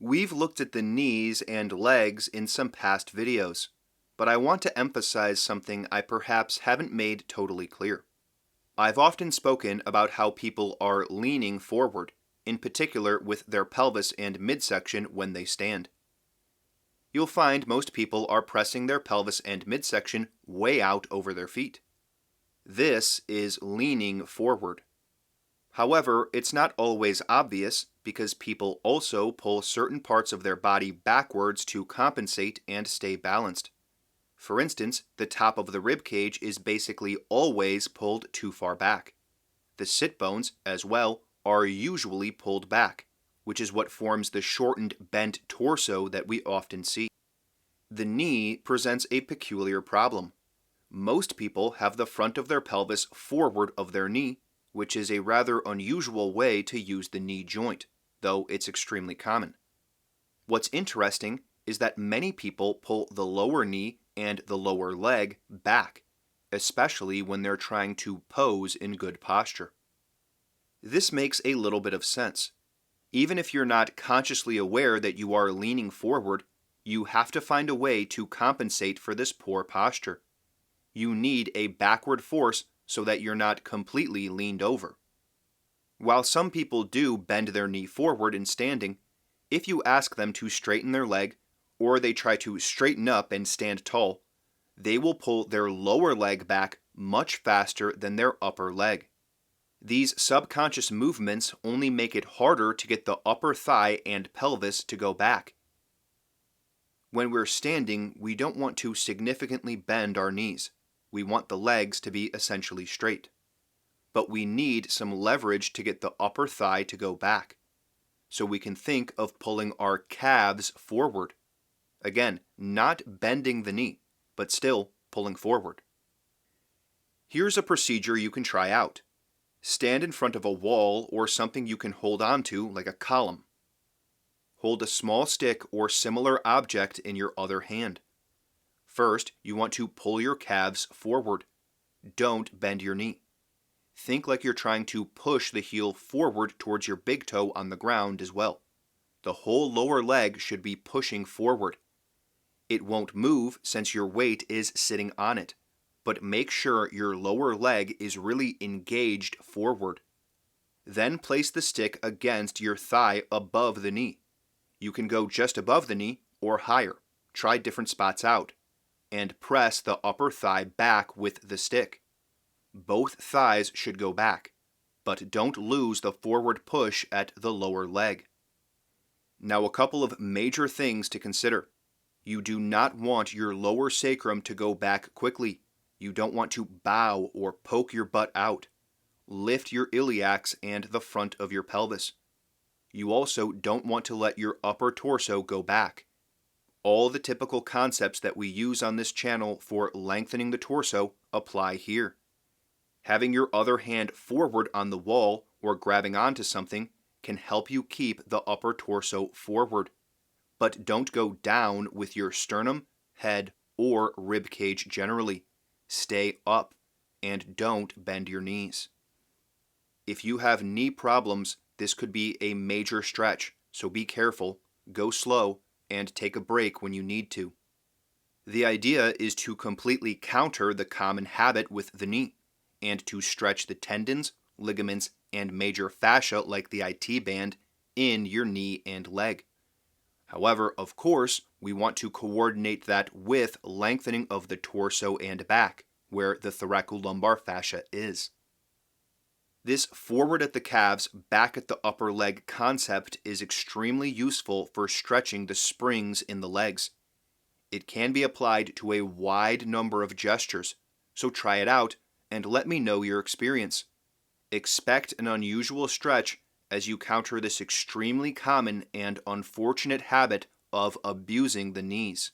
We've looked at the knees and legs in some past videos, but I want to emphasize something I perhaps haven't made totally clear. I've often spoken about how people are leaning forward, in particular with their pelvis and midsection when they stand. You'll find most people are pressing their pelvis and midsection way out over their feet. This is leaning forward. However, it's not always obvious because people also pull certain parts of their body backwards to compensate and stay balanced. For instance, the top of the rib cage is basically always pulled too far back. The sit bones, as well, are usually pulled back, which is what forms the shortened, bent torso that we often see. The knee presents a peculiar problem. Most people have the front of their pelvis forward of their knee, which is a rather unusual way to use the knee joint, though it's extremely common. What's interesting is that many people pull the lower knee and the lower leg back, especially when they're trying to pose in good posture. This makes a little bit of sense. Even if you're not consciously aware that you are leaning forward, you have to find a way to compensate for this poor posture. You need a backward force so that you're not completely leaned over. While some people do bend their knee forward in standing, if you ask them to straighten their leg, or they try to straighten up and stand tall, they will pull their lower leg back much faster than their upper leg. These subconscious movements only make it harder to get the upper thigh and pelvis to go back. When we're standing, we don't want to significantly bend our knees. We want the legs to be essentially straight. But we need some leverage to get the upper thigh to go back. So we can think of pulling our calves forward. Again, not bending the knee, but still pulling forward. Here's a procedure you can try out. Stand in front of a wall or something you can hold onto, like a column. Hold a small stick or similar object in your other hand. First, you want to pull your calves forward. Don't bend your knee. Think like you're trying to push the heel forward towards your big toe on the ground as well. The whole lower leg should be pushing forward. It won't move since your weight is sitting on it, but make sure your lower leg is really engaged forward. Then place the stick against your thigh above the knee. You can go just above the knee or higher. Try different spots out. And press the upper thigh back with the stick. Both thighs should go back, but don't lose the forward push at the lower leg. Now, a couple of major things to consider. You do not want your lower sacrum to go back quickly. You don't want to bow or poke your butt out. Lift your iliacs and the front of your pelvis. You also don't want to let your upper torso go back. All the typical concepts that we use on this channel for lengthening the torso apply here. Having your other hand forward on the wall or grabbing onto something can help you keep the upper torso forward. But don't go down with your sternum, head, or rib cage generally. Stay up and don't bend your knees. If you have knee problems, this could be a major stretch, so be careful, go slow, and take a break when you need to. The idea is to completely counter the common habit with the knee, and to stretch the tendons, ligaments, and major fascia like the IT band in your knee and leg. However, of course, we want to coordinate that with lengthening of the torso and back, where the thoracolumbar fascia is. This forward at the calves, back at the upper leg concept is extremely useful for stretching the springs in the legs. It can be applied to a wide number of gestures, so try it out and let me know your experience. Expect an unusual stretch as you counter this extremely common and unfortunate habit of abusing the knees.